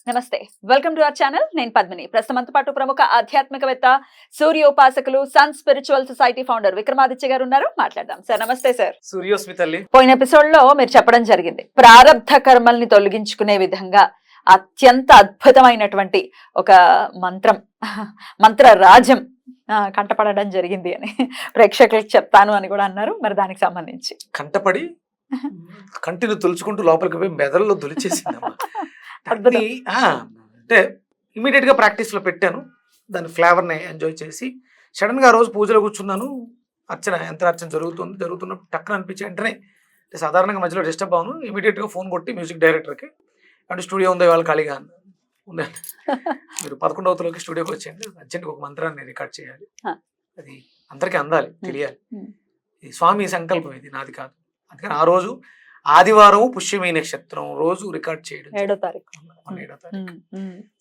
నమస్తే, welcome to our channel. నేను పద్మిని. ప్రస్తుతంతో పాటు ప్రముఖ ఆధ్యాత్మికవేత్త, సూర్యోపాసకులు, sun spiritual society founder Vikramaditya గారు ఉన్నారు. మాట్లాడదాం. సార్ నమస్తే. సార్, సూర్యోస్మి తల్లి. పోయిన ఎపిసోడ్ లో మీరు చెప్పడం జరిగింది, ప్రారబ్ధ కర్మల్ని తొలగించుకునే విధంగా అత్యంత అద్భుతమైనటువంటి ఒక మంత్ర రాజ్యం కంటపడడం జరిగింది అని ప్రేక్షకులకు చెప్తాను అని కూడా అన్నారు. మరి దానికి సంబంధించి కంటపడి కంటిని తులుచుకుంటూ లోపలికి పోయి మెదడులో దులిచేసిందమ్మా. అంటే ఇమీడియట్ గా ప్రాక్టీస్ లో పెట్టాను. దాని ఫ్లేవర్ ని ఎంజాయ్ చేసి సడన్ గా ఆ రోజు పూజలో కూర్చున్నాను. యంత్రార్చన జరుగుతున్నప్పుడు టక్కన అనిపించి వెంటనే సాధారణంగా మధ్యలో డిస్టర్బ్ అవును. ఇమీడియట్ గా ఫోన్ కొట్టి మ్యూజిక్ డైరెక్టర్ కి, అంటే స్టూడియో ఉంది వాళ్ళు ఖాళీగా ఉంది, మీరు 11వ స్టూడియోకి వచ్చేయండి, అర్జెంట్గా ఒక మంత్రాన్ని రికార్డ్ చేయాలి, అది అందరికీ అందాలి, తెలియాలి, ఇది స్వామి సంకల్పం, ఇది నాది కాదు. అందుకని ఆ రోజు ఆదివారం పుష్యమీ నక్షత్రం రోజు రికార్డ్ చేయడం. 7వ తారీఖు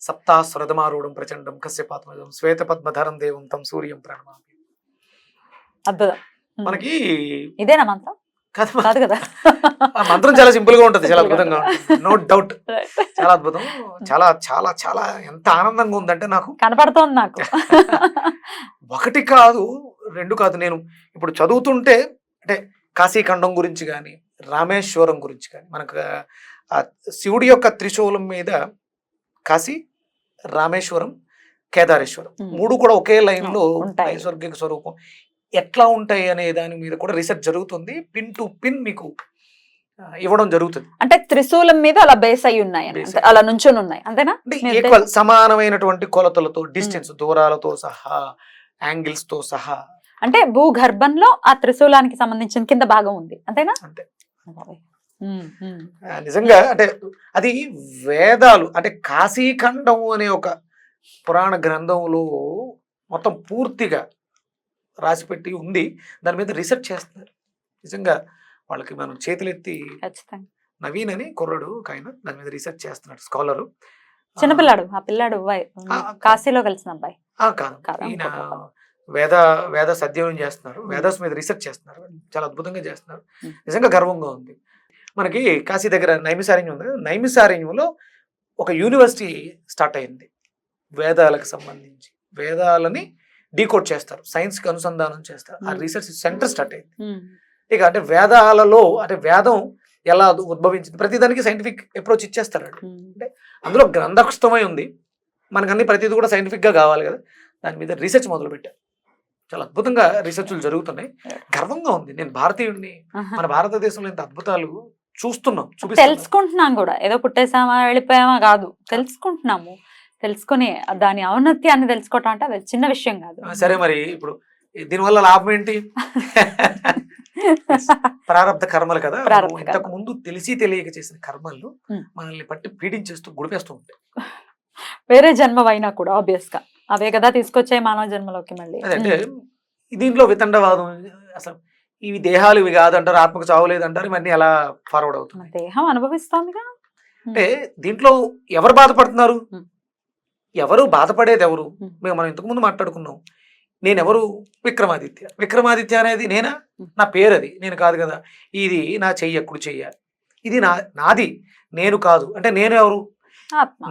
సప్తాస్వరథమారూఢం ప్రచండం కశ్యపాత్మజం శ్వేత పద్మధరం దేవం తం సూర్యం ప్రణమామి. అద్భుతం. మనకి ఇదేనా మంత్రం? కాదు కదా. మంత్రం చాలా సింపుల్ గా ఉంటుంది, చాలా అద్భుతంగా ఉంటుంది, నో డౌట్. చాలా అద్భుతం, చాలా చాలా చాలా ఎంత ఆనందంగా ఉందంటే నాకు కనపడుతోంది. నాకు ఒకటి కాదు, రెండు కాదు, నేను ఇప్పుడు చదువుతుంటే అంటే కాశీఖండం గురించి కానీ రామేశ్వరం గురించి కానీ, మనకు శివుడి యొక్క త్రిశూలం మీద కాశీ, రామేశ్వరం, కేదారేశ్వరం మూడు కూడా ఒకే లైన్ లో నైసర్గిక స్వరూపం ఎట్లా ఉంటాయి అనే దాని మీద కూడా రీసెర్చ్ జరుగుతుంది. పిన్ టు పిన్ మీకు ఇవ్వడం జరుగుతుంది. అంటే త్రిశూలం మీద అలా బేస్ అయి ఉన్నాయి, అలా నుంచొని ఉన్నాయి, అంతేనా? ఈక్వల్ సమానమైనటువంటి కొలతలతో, డిస్టెన్స్ దూరాలతో సహా, యాంగిల్స్ తో సహా. అంటే భూగర్భంలో ఆ త్రిశూలానికి సంబంధించిన కింద భాగం ఉంది, అంతేనా? అంతే. నిజంగా అంటే అది వేదాలు, అంటే కాశీఖండం అనే ఒక పురాణ గ్రంథంలో మొత్తం పూర్తిగా రాసిపెట్టి ఉంది. దాని మీద రీసెర్చ్ చేస్తున్నారు. నిజంగా వాళ్ళకి మనం చేతులెత్తి, నవీన్ అని కుర్రాడు ఆయన దాని మీద రీసెర్చ్ చేస్తున్నాడు, స్కాలరు, చిన్నపిల్లాడు. ఆ పిల్లాడు కాశీలో కలిసిన అబ్బాయి కాదు, ఈయన వేద అధ్యయనం చేస్తున్నారు, వేదాస్ మీద రీసెర్చ్ చేస్తున్నారు, చాలా అద్భుతంగా చేస్తున్నారు. నిజంగా గర్వంగా ఉంది. మనకి కాశీ దగ్గర నైమిసారణ్యం ఉంది. నైమిసారణ్యంలో ఒక యూనివర్సిటీ స్టార్ట్ అయింది వేదాలకు సంబంధించి. వేదాలని డీకోడ్ చేస్తారు, సైన్స్ కి అనుసంధానం చేస్తారు. ఆ రీసెర్చ్ సెంటర్ స్టార్ట్ అయింది. ఇక అంటే వేదాలలో, అంటే వేదం ఎలా ఉద్భవించింది, ప్రతిదానికి సైంటిఫిక్ అప్రోచ్ ఇచ్చేస్తారు. అంటే అందులో గ్రంథస్థమై ఉంది, మనకన్నీ ప్రతిదీ కూడా సైంటిఫిక్ గా కావాలి కదా. దాని మీద రీసెర్చ్ మొదలు పెట్టారు. చాలా అద్భుతంగా రీసెర్చ్లు జరుగుతున్నాయి. గర్వంగా ఉంది. నేను భారతీయుడిని, మన భారతదేశంలో ఇంత అద్భుతాలు చూస్తున్నాం, తెలుసుకుంటున్నాం కూడా. ఏదో పుట్టేసామా వెళ్ళిపోయామా కాదు, తెలుసుకుంటున్నాము. తెలుసుకుని దాని ఔన్నత్యాన్ని తెలుసుకోవటం అంటే అది చిన్న విషయం కాదు. సరే, మరి ఇప్పుడు దీనివల్ల లాభం ఏంటి? ప్రారబ్ధ కర్మలు కదా. ఇంతకు ముందు తెలిసి తెలియక చేసిన కర్మలు మనల్ని పట్టి పీడించేస్తూ గుడిపేస్తూ ఉంటాయి. వేరే జన్మవైనా కూడా ఆబ్వియస్ గా అవే కదా తీసుకొచ్చాయి మానవ జన్మలోకి మళ్ళీ. అంటే దీంట్లో వితండవాదం, అసలు ఇవి దేహాలు ఇవి కాదంటారు, ఆత్మకు చావులేదంటారు, ఇవన్నీ ఎలా ఫార్వర్డ్ అవుతుంది? దేహం అనుభవిస్తోందిగా. అంటే దీంట్లో ఎవరు బాధపడుతున్నారు? ఎవరు బాధపడేది ఎవరు? మనం ఇంతకు ముందు మాట్లాడుకున్నాం. నేనెవరు? విక్రమాదిత్య. విక్రమాదిత్య అనేది నేనా? నా పేరు అది, నేను కాదు కదా. ఇది నా చెయ్య, కుడి చెయ్య, ఇది నాది, నేను కాదు. అంటే నేను ఎవరు?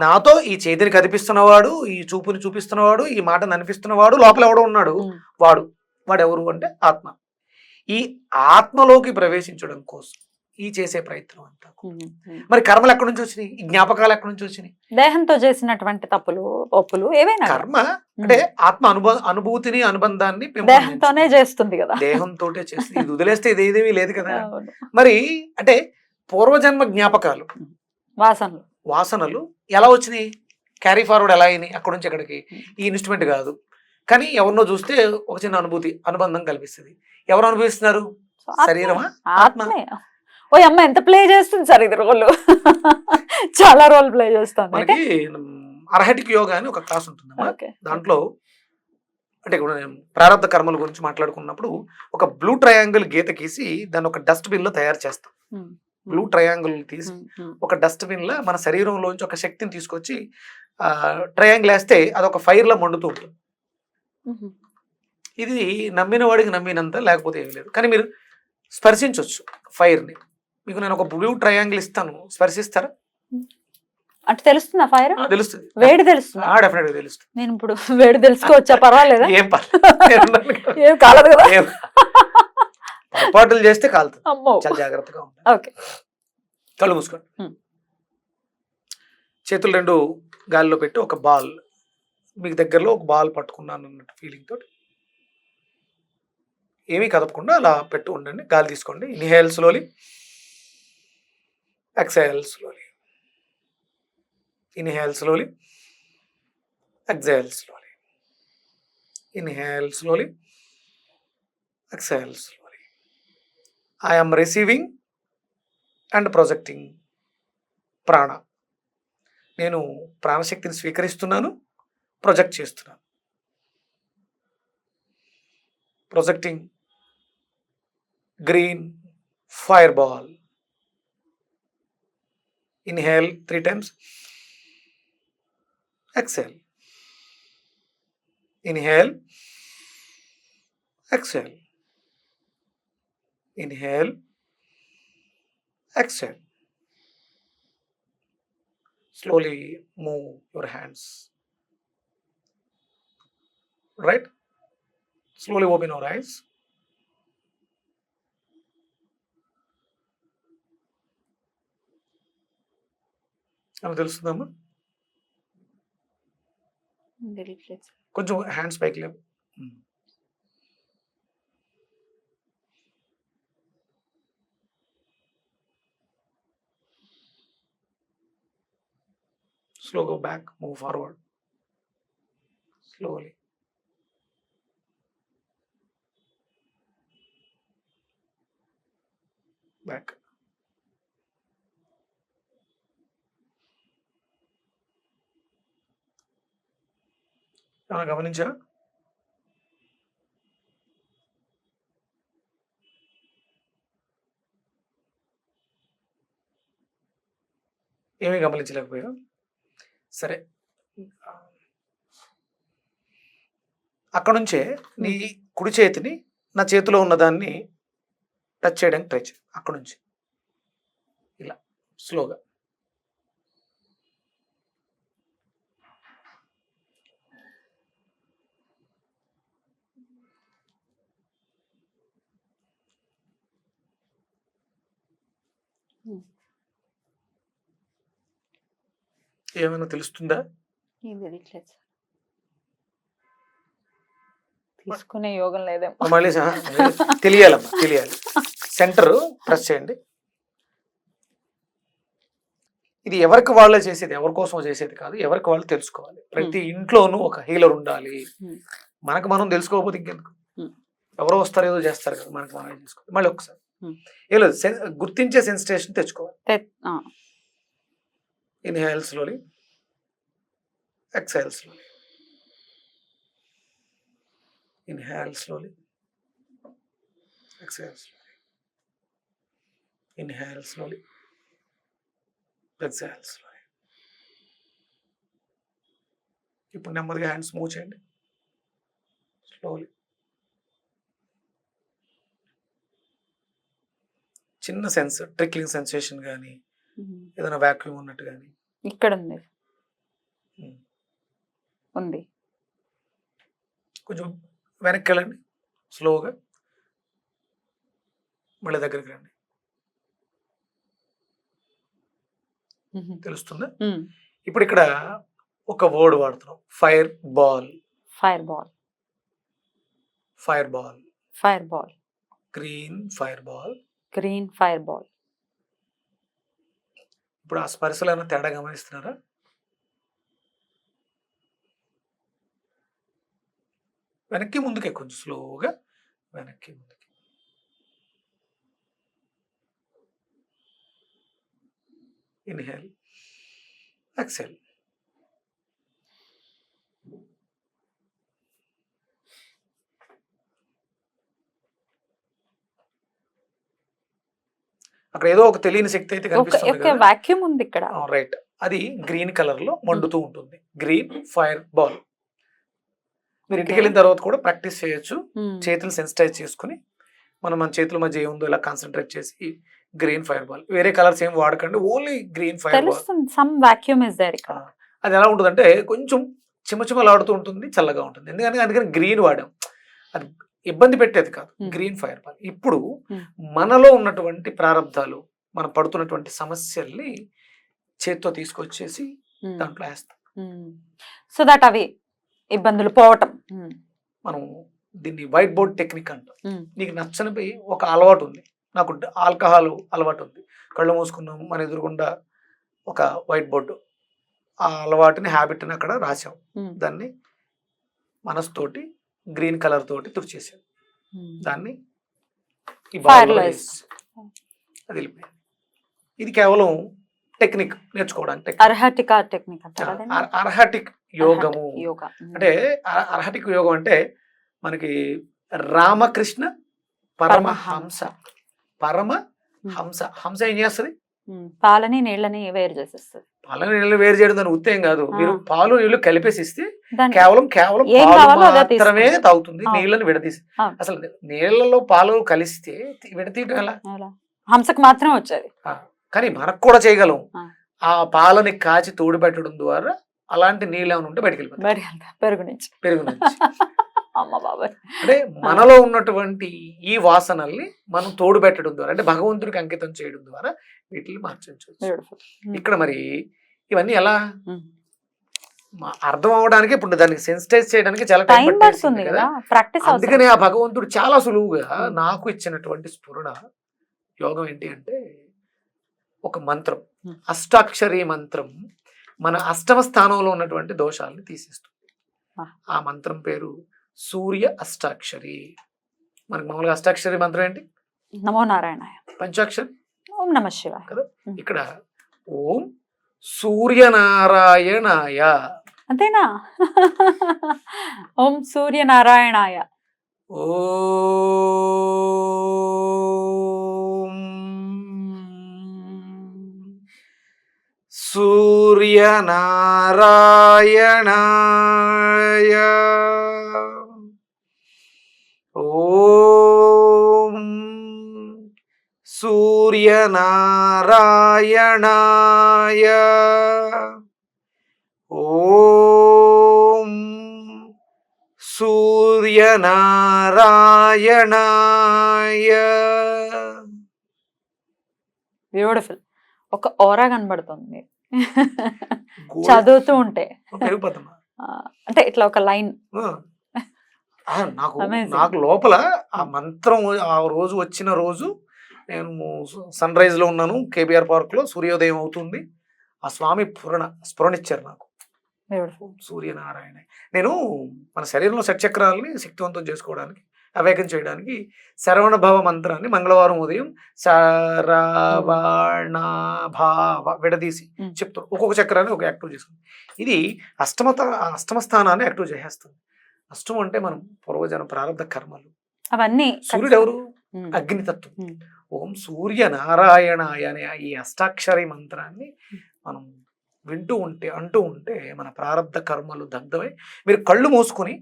నాతో ఈ చేతిని కనిపిస్తున్నవాడు, ఈ చూపుని చూపిస్తున్నవాడు, ఈ మాటను అనిపిస్తున్నవాడు, లోపల ఎవడో ఉన్నాడు, వాడెవరు అంటే ఆత్మ. ఈ ఆత్మలోకి ప్రవేశించడం కోసం ఈ చేసే ప్రయత్నం అంతా. మరి కర్మలు ఎక్కడి నుంచి వచ్చినాయి? ఈ జ్ఞాపకాలు ఎక్కడి నుంచి వచ్చినాయి? దేహంతో చేసినటువంటి తప్పులు, ఒప్పులు ఏవైనా. కర్మ అంటే ఆత్మ అనుభూతిని, అనుబంధాన్ని దేహంతోనే చేస్తుంది కదా. దేహంతో చేస్తుంది. ఇది వదిలేస్తే ఇదేదేమీ లేదు కదా. మరి అంటే పూర్వజన్మ జ్ఞాపకాలు, వాసనలు ఎలా వచ్చినాయి? క్యారీ ఫార్వర్డ్ ఎలా అయినాయి అక్కడి నుంచి ఎక్కడికి? ఈ ఇన్స్ట్రుమెంట్ కాదు, కానీ ఎవరినో చూస్తే ఒక చిన్న అనుభూతి, అనుబంధం కల్పిస్తుంది. ఎవరు అనుభవిస్తున్నారు? శరీరమా? ఆత్మే. ఓ అమ్మ, ఎంత ప్లే చేస్తుంది సార్ ఇది రోల్. చాలా రోల్ ప్లే చేస్తుంది. మనకి అర్హటిక్ యోగా అని ఒక క్లాస్ ఉంటుంది. దాంట్లో అంటే ప్రారబ్ధ కర్మల గురించి మాట్లాడుకున్నప్పుడు ఒక బ్లూ ట్రయాంగిల్ గీత గీసి దాన్ని ఒక డస్ట్బిన్ లో తయారు చేస్తాం. బ్లూ ట్రయాంగిల్ తీసి ఒక డస్ట్బిన్ లో మన శరీరంలోంచి ఒక శక్తిని తీసుకొచ్చి ట్రయాంగిల్ వేస్తే అదొక ఫైర్ లా మండుతూ ఉంటుంది. ఇది నమ్మిన వాడికి నమ్మినంత, లేకపోతే ఏం లేదు. కానీ మీరు స్పర్శించవచ్చు ఫైర్ని. మీకు నేను ఒక బ్లూ ట్రయాంగిల్ ఇస్తాను, స్పర్శిస్తారా? అంటే తెలుస్తుందా ఫైర్? తెలుస్తుంది, వేడి తెలుస్తుందా? డెఫినెట్ గా తెలుస్తుంది. నేను ఇప్పుడు వేడి తెలుసుకోవచ్చా? పర్వాలేదా? ఏం పర్లేదు, ఏం కాలదు కదా? పొరపాటులు చేస్తే కాలుతుంది, అమ్మో. చాలా జాగ్రత్తగా ఉంటుంది. ఓకే. కళ్ళు మూసుకోండి. చేతులు రెండు గాలిలో పెట్టి ఒక బాల్, మీకు దగ్గరలో ఒక బాల్ పట్టుకున్నాను అన్నట్టు ఫీలింగ్ తోటి ఏమీ కదపకుండా అలా పెట్టి ఉండండి. గాలి తీసుకోండి. Inhale slowly, exhale slowly. Inhale slowly, exhale slowly. Inhale slowly, exhale slowly. I am receiving and projecting prana. నేను ప్రాణశక్తిని స్వీకరిస్తున్నాను, ప్రొజెక్ట్ చేస్తున్నాను. Projecting green fireball. Inhale 3 times, exhale. Inhale, exhale. Inhale, exhale. Slowly move your hands. Right? Slowly open your eyes. అని తెలుస్తుందమ్మా? కొంచెం hands పైకి లేవు. Slow go back, move forward. Slowly. Back. ఏమైనా గమనించా? ఏమీ గమనించలేకపోయా? సరే, అక్కడ నుంచే నీ కుడి చేతిని నా చేతిలో ఉన్నదాన్ని టచ్ చేయడానికి ట్రై చేయి. అక్కడ నుంచి ఇలా స్లోగా. ఏమైనా తెలుస్తుందా? తీసుకునే యోగం లేదేమో. మళ్ళీ తెలియాలమ్మా, తెలియాలి. సెంటర్ ప్రెస్ చేయండి. ఇది ఎవరికి వాళ్ళే చేసేది, ఎవరి కోసం చేసేది కాదు, ఎవరికి వాళ్ళు తెలుసుకోవాలి. ప్రతి ఇంట్లోనూ ఒక హీలర్ ఉండాలి. మనకు మనం తెలుసుకోకపోతే ఇంకెందుకు? ఎవరో వస్తారు, ఏదో చేస్తారు కదా, మనకు మనం తెలుసుకోవాలి. మళ్ళీ ఒకసారి ఏం లేదు, గుర్తించే సెన్సిటేషన్ తెచ్చుకోవాలి. Inhale slowly, exhale slowly. Inhale slowly, exhale slowly. Inhale slowly, exhale slowly. ఇప్పుడు నెమ్మదిగా హ్యాండ్స్ మూవ్ చేయండి. స్లోలీ. చిన్న సెన్స్, ట్రిక్లింగ్ సెన్సేషన్ కానీ, ఏదైనా వాక్యూమ్ ఉన్నట్టు కానీ ఇక్కడ ఉంది. ఉంది. కొంచెం వెనక్కి వెళ్ళండి స్లోగా. మళ్ళీ దగ్గరికి రండి. తెలుస్తుందా? ఇప్పుడు ఇక్కడ ఒక వర్డ్ వాడుతున్నాం, fire ball. Fire ball, fire ball, fire ball, green fire ball, green fire ball. ఇప్పుడు ఆ స్పర్శలో ఏమైనా తేడా గమనిస్తున్నారా? వెనక్కి ముందుకే, కొంచెం స్లోగా వెనక్కి ముందుకి. Inhale, exhale. అక్కడ ఏదో ఒక తెలియని శక్తి అయితే కనిపిస్తుంది కదా, వాక్యూమ్ ఉంది ఇక్కడ. రైట్, అది గ్రీన్ కలర్ లో మండుతూ ఉంటుంది. Green fire ball. మీరు ఇంటికి వెళ్ళిన తర్వాత కూడా ప్రాక్టీస్ చేయొచ్చు. చేతులు సెన్సిటైజ్ చేసుకుని మన చేతుల మధ్య ఏముందో ఇలా కాన్సన్ట్రేట్ చేసి గ్రీన్ ఫైర్ బాల్. వేరే కలర్స్ ఏం వాడకండి, ఓన్లీ గ్రీన్ ఫైర్ బాల్. తెలుస్తుంది, సమ్ వాక్యూమ్ ఇస్ దేర్ ఇక్కడ. అది ఎలా ఉంటుందంటే కొంచెం చిమ్మచిమ్మలాడుతూ ఉంటుంది, చల్లగా ఉంటుంది. అందుకని గ్రీన్ వాడాం. అది ఇబ్బంది పెట్టేది కాదు, గ్రీన్ ఫైర్ బాల్. ఇప్పుడు మనలో ఉన్నటువంటి ప్రారంధాలు, మనం పడుతున్నటువంటి సమస్యల్ని చేత్తో తీసుకొచ్చేసి దాంట్లో వేస్తాం. సో దట్ అవి ఇబ్బందులు పోవటం. మనం దీన్ని వైట్ బోర్డ్ టెక్నిక్ అంటాం. నీకు నచ్చని ఒక అలవాటు ఉంది, నాకు ఆల్కహాల్ అలవాటు ఉంది, కళ్ళు మూసుకున్నాం, మన ఎదురుగుండా ఒక వైట్ బోర్డు, ఆ అలవాటుని హ్యాబిట్ని అక్కడ రాసాం. దాన్ని మనసుతోటి గ్రీన్ కలర్ తోటి తుడిచేసాం. దాన్ని ఈ బాగా అది వెళ్ళిపోయింది. ఇది కేవలం టెక్నిక్ నేర్చుకోవడానికి. అర్హటిక టెక్నిక్ అంటారు. అర్హటిక్ యోగము అంటే, అర్హటిక్ యోగం అంటే మనకి రామకృష్ణ పరమహంస. పరమహంస, హంస ఏం చేస్తుంది? పాలని నీళ్ళని వేరు చేసేస్తుంది. పాలని నీళ్ళు వేరు చేయడం దాని ఉత్తేం కాదు. మీరు పాలు నీళ్లు కలిపేసి ఇస్తే కేవలం ఏం పాలు కావాలో అదే మాత్రమే తాగుతుంది, అవును. నీళ్ళని విడదీసి. అవును. అసలు నీళ్ళలో పాలు కలిస్తే విడతీయడం ఎలా? హంసకు మాత్రం వచ్చేది. కానీ మనకు కూడా చేయగలం. ఆ. ఆ పాలని కాచి తోడు పెట్టడం ద్వారా అలాంటి నీళ్ళు ఏమైనా ఉంటే బయటకు వెళ్ళిపోతాయి. పెరుగు నుంచి. పెరుగు నుంచి. అమ్మ బాబాయ్. అంటే మనలో ఉన్నటువంటి ఈ వాసనల్ని మనం తోడు పెట్టడం ద్వారా, అంటే భగవంతుడికి అంకితం చేయడం ద్వారా వీటిని మార్చవచ్చు. ఇక్కడ మరి ఇవన్నీ ఎలా అర్థం అవడానికి, ఇప్పుడు దానికి సెన్సిటైజ్ చేయడానికి చాలా టైం పడుతుంది కదా. ప్రాక్టీస్. అందుకని ఆ భగవంతుడు చాలా సులువుగా నాకు ఇచ్చినటువంటి స్ఫురణ యోగం ఏంటి అంటే, ఒక మంత్రం, అష్టాక్షరి మంత్రం మన అష్టమ స్థానంలో ఉన్నటువంటి దోషాలను తీసేస్తుంది. ఆ మంత్రం పేరు సూర్య అష్టాక్షరి. మనకి మామూలుగా అష్టాక్షరి మంత్రం ఏంటి? నమో నారాయణాయ. పంచాక్షరి ఓం నమః శివాయ కదా. ఇక్కడ ఓం సూర్యనారాయణాయ. అంతేనా? ఓం సూర్యనారాయణాయ. ఓం సూర్యనారాయణాయ. ఓం సూర్యనారాయణాయ. ఓం సూర్యనారాయణాయ. బ్యూటిఫుల్. ఒక ఓరా కనబడుతుంది చదువుతూ ఉంటే. అంటే ఇట్లా ఒక లైన్. నాకు లోపల ఆ మంత్రం ఆ రోజు వచ్చిన రోజు నేను సన్ రైజ్ లో ఉన్నాను, కేబిఆర్ పార్క్ లో సూర్యోదయం అవుతుంది. ఆ స్వామి స్ఫురణ ఇచ్చారు నాకు. సూర్యనారాయణ. నేను మన శరీరంలో షట్చక్రాలని శక్తివంతం చేసుకోవడానికి, అవేకం చేయడానికి శరవణ భవ మంత్రాన్ని మంగళవారం ఉదయం శరవణ విడదీసి చెప్తాను. ఒక్కొక్క చక్రాన్ని ఒక యాక్టివ్ చేసుకుంది. ఇది అష్టమ స్థానాన్ని యాక్టివ్ చేసేస్తుంది. అష్టం అంటే మనం పూర్వజన ప్రారంభ కర్మలు అవన్నీ. సూర్యుడు ఎవరు? అగ్నితత్వం. ఓం సూర్యనారాయణాయ అనే ఈ అష్టాక్షరి మంత్రాన్ని మనం అంటూ ఉంటే మన ప్రారంధ కర్మలు దగ్ధమై, మీరు కళ్ళు మూసుకొని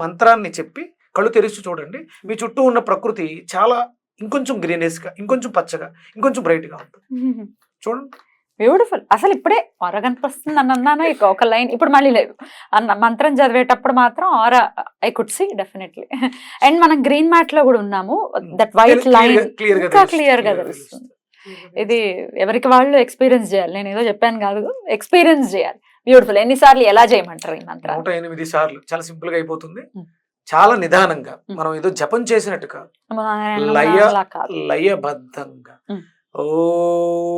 మంత్రాన్ని చెప్పి కళ్ళు తెరిచి చూడండి, మీ చుట్టూ ఉన్న ప్రకృతి చాలా ఇంకొంచెం గ్రీనెస్గా, ఇంకొంచెం పచ్చగా, ఇంకొంచెం బ్రైట్గా ఉంటుంది. చూడండి, బ్యూటిఫుల్. అసలు ఇప్పుడే ఆర కనిపిస్తుంది అని అన్నాను, ఇక ఒక లైన్ ఇప్పుడు మళ్ళీ లేదు అన్న. మంత్రం చదివేటప్పుడు మాత్రం ఆర I could see definitely. And మనం గ్రీన్ మ్యాట్ లో కూడా ఉన్నాము, దట్ వైట్ లైన్ ఇంకా క్లియర్ గా తెలుస్తుంది. ఇది ఎవరికి వాళ్ళు ఎక్స్పీరియన్స్ చేయాలి. నేను ఏదో చెప్పాను కాదు, ఎక్స్పీరియన్స్ చేయాలి. బ్యూటిఫుల్. ఎన్నిసార్లు ఎలా చేయమంటారు ఈ మంత్రం? 108 సార్లు. చాలా సింపుల్ గా అయిపోతుంది, చాలా నిదానంగా. మనం ఏదో జపం చేసినట్టు కాదు, లయబద్ధంగా. ఓం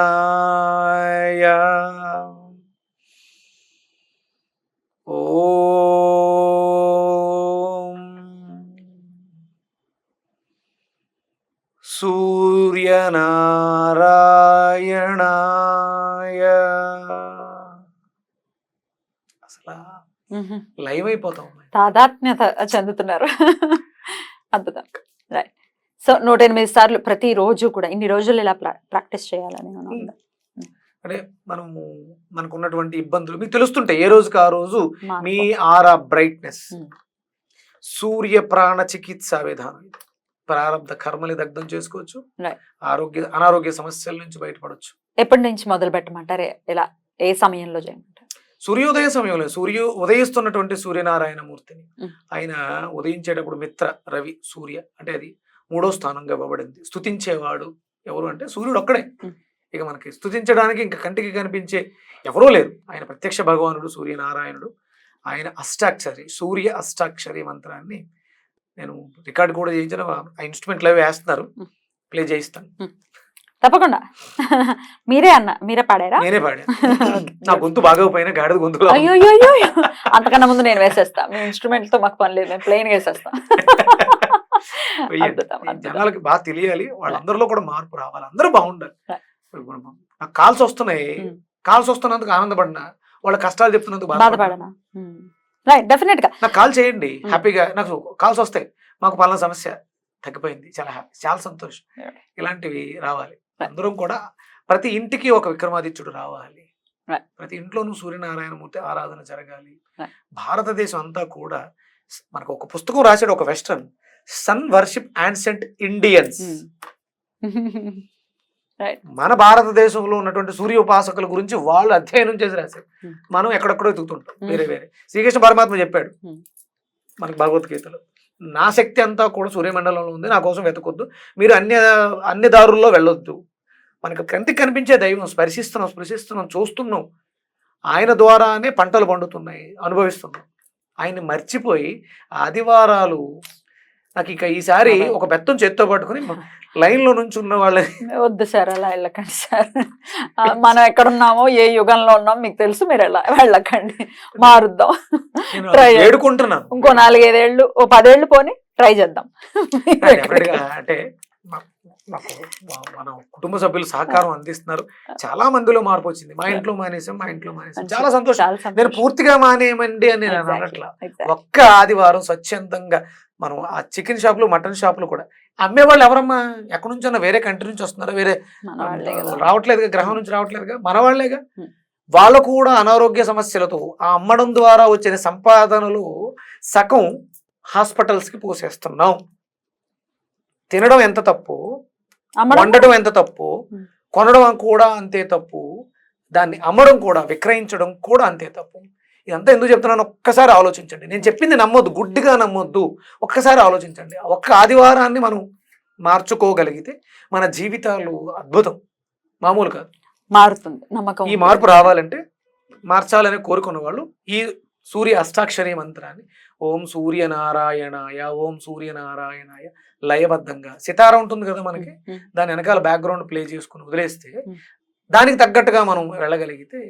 సూర్యనారాయణాయ. ఓం సూర్యనారాయణాయ. అసలు లైవ్ అయిపోతాం, తాదాత్మ్యత చెందుతున్నారు. అద్భుతం. రైట్. సో 108 సార్లు ప్రతి రోజు కూడా ఇన్ని రోజులు ఇలా ప్రాక్టీస్ చేయాలని అంటే మనకు ఉన్నటువంటి ఇబ్బందులు మీకు తెలుస్తుంటాయి. ఏ రోజుకి ఆ రోజు మీ ఆరా బ్రైట్నెస్ సూర్య ప్రాణ చికిత్సా విధానం ఇది. ప్రారంభ కర్మని దగ్ధం చేసుకోవచ్చు, Right. అనారోగ్య సమస్యల నుంచి బయటపడవచ్చు. ఎప్పటి నుంచి మొదలు పెట్టమంటారు? ఇలా ఏ సమయంలో చేయమంటారు? సూర్యోదయ సమయంలో ఉదయిస్తున్నటువంటి సూర్యనారాయణ మూర్తిని ఆయన ఉదయించేటప్పుడు మిత్ర రవి సూర్య అంటే అది 3వ స్థానంగా ఇవ్వబడింది. స్తుతించేవాడు ఎవరు అంటే సూర్యుడు ఒక్కడే. ఇక మనకి స్తుతించడానికి ఇంకా కంటికి కనిపించే ఎవరూ లేరు. ఆయన ప్రత్యక్ష భగవానుడు సూర్యనారాయణుడు. ఆయన అష్టాక్షరి సూర్య అష్టాక్షరి మంత్రాన్ని నేను రికార్డ్ కూడా చేయించిన ఆ ఇన్స్ట్రుమెంట్లు అవి వేస్తున్నారు, ప్లే చేయిస్తాను. తప్పకుండా. మీరే పాడారా? నేనే పాడా. నా గొంతు బాగోపోయినా గాడిద గొంతులో అయ్యో అంతకన్నా ముందు నేను వేసేస్తా. మీ ఇన్స్ట్రుమెంట్ తో మాకు పని లేదు, మేము ప్లెయిన్ వేసేస్తాం. జనాలకి బాగా తెలియాలి, వాళ్ళందరిలో కూడా మార్పు రావాలి, అందరూ బాగుండాలి. నాకు కాల్స్ వస్తున్నాయి, కాల్స్ వస్తున్నందుకు ఆనందపడినా, వాళ్ళ కష్టాలు చెప్తున్నందుకు బాధపడనా? రైట్, డెఫినెట్ గా నాకు కాల్ చేయండి, హ్యాపీగా నాకు కాల్స్ వస్తాయి, మాకు పలానా సమస్య తగ్గిపోయింది, చాలా హ్యాపీ, చాలా సంతోషం. ఇలాంటివి రావాలి. అందరం కూడా ప్రతి ఇంటికి ఒక విక్రమాదిత్యుడు రావాలి, ప్రతి ఇంట్లోనూ సూర్యనారాయణమూర్తి ఆరాధన జరగాలి. భారతదేశం అంతా కూడా మనకు ఒక పుస్తకం రాశాడు ఒక western, sun worship ancient Indians. మన భారతదేశంలో ఉన్నటువంటి సూర్య ఉపాసకుల గురించి వాళ్ళు అధ్యయనం చేసి రాశారు. మనం ఎక్కడెక్కడో ఎదుగుతుంటాం వేరే వేరే. శ్రీకృష్ణ పరమాత్మ చెప్పాడు మనకి భగవద్గీతలో, నా శక్తి అంతా కూడా సూర్యమండలంలో ఉంది, నా కోసం వెతకొద్దు, మీరు అన్ని దారుల్లో వెళ్ళొద్దు. మనకు కంటికి కనిపించే దైవం స్పృశిస్తున్నాం, చూస్తున్నాం, ఆయన ద్వారానే పంటలు పండుతున్నాయి, అనుభవిస్తున్నాం. ఆయన్ని మర్చిపోయి ఆదివారాలు నాకు ఇక ఈసారి ఒక బెత్తం చేత్తో పట్టుకుని లైన్లో నుంచి ఉన్న వాళ్ళని వద్దు సార్, అలా వెళ్ళకండి సార్, మనం ఎక్కడున్నామో ఏ యుగంలో ఉన్నామో మీకు తెలుసు, మీరు ఎలా వెళ్ళకండి, మారుద్దాం, వేడుకుంటున్నాను. ఇంకో 4-5 ఏళ్ళు, ఓ 10 ఏళ్ళు పోని ట్రై చేద్దాం. అంటే మన కుటుంబ సభ్యులు సహకారం అందిస్తున్నారు, చాలా మందిలో మార్పు వచ్చింది. మా ఇంట్లో మానేసాం చాలా సంతోషం. నేను పూర్తిగా మానేయమండి అని నేను అనట్లా. ఒక్క ఆదివారం స్వచ్ఛందంగా మనం ఆ చికెన్ షాపులు మటన్ షాపులు కూడా అమ్మేవాళ్ళు ఎవరమ్మా, ఎక్కడి నుంచి అన్న వేరే కంట్రీ నుంచి వస్తున్నారా, వేరే రావట్లేదుగా, గ్రహం నుంచి రావట్లేదుగా, మన వాళ్ళేగా. వాళ్ళు కూడా అనారోగ్య సమస్యలతో ఆ అమ్మడం ద్వారా వచ్చిన సంపాదనలు సగం హాస్పిటల్స్ కి పోసేస్తున్నాం. తినడం ఎంత తప్పు, వండడం ఎంత తప్పు, కొనడం కూడా అంతే తప్పు, దాన్ని అమ్మడం కూడా, విక్రయించడం కూడా అంతే తప్పు. ఇదంతా ఎందుకు చెప్తున్నాను ఒక్కసారి ఆలోచించండి. నేను చెప్పింది నమ్మొద్దు, గుడ్డిగా నమ్మొద్దు, ఒక్కసారి ఆలోచించండి. ఒక్క ఆదివారాన్ని మనం మార్చుకోగలిగితే మన జీవితాలు అద్భుతం, మామూలు కాదు, మారుతుంది. నమ్మకం. ఈ మార్పు రావాలంటే, మార్చాలని కోరుకున్న వాళ్ళు ఈ సూర్య అష్టాక్షరి మంత్రాన్ని ఓం సూర్యనారాయణాయ, ఓం సూర్యనారాయణాయ లయబద్ధంగా, సితారా ఉంటుంది కదా మనకి, దాని వెనకాల బ్యాక్గ్రౌండ్ ప్లే చేసుకుని వదిలేస్తే దానికి తగ్గట్టుగా మనం వెళ్ళగలిగితే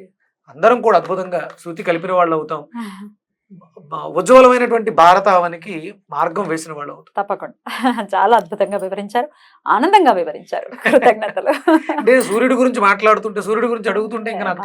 అందరం కూడా అద్భుతంగా శృతి కలిపిన వాళ్ళు అవుతాం. ఉజ్వలమైనటువంటి భారతావనికి మార్గం వేసిన వాళ్ళు అవుతాం. తప్పకుండా. చాలా అద్భుతంగా వివరించారు, ఆనందంగా వివరించారు. కృతజ్ఞతలు. అంటే సూర్యుడి గురించి మాట్లాడుతుంటే, సూర్యుడి గురించి అడుగుతుంటే ఇంకా నాకు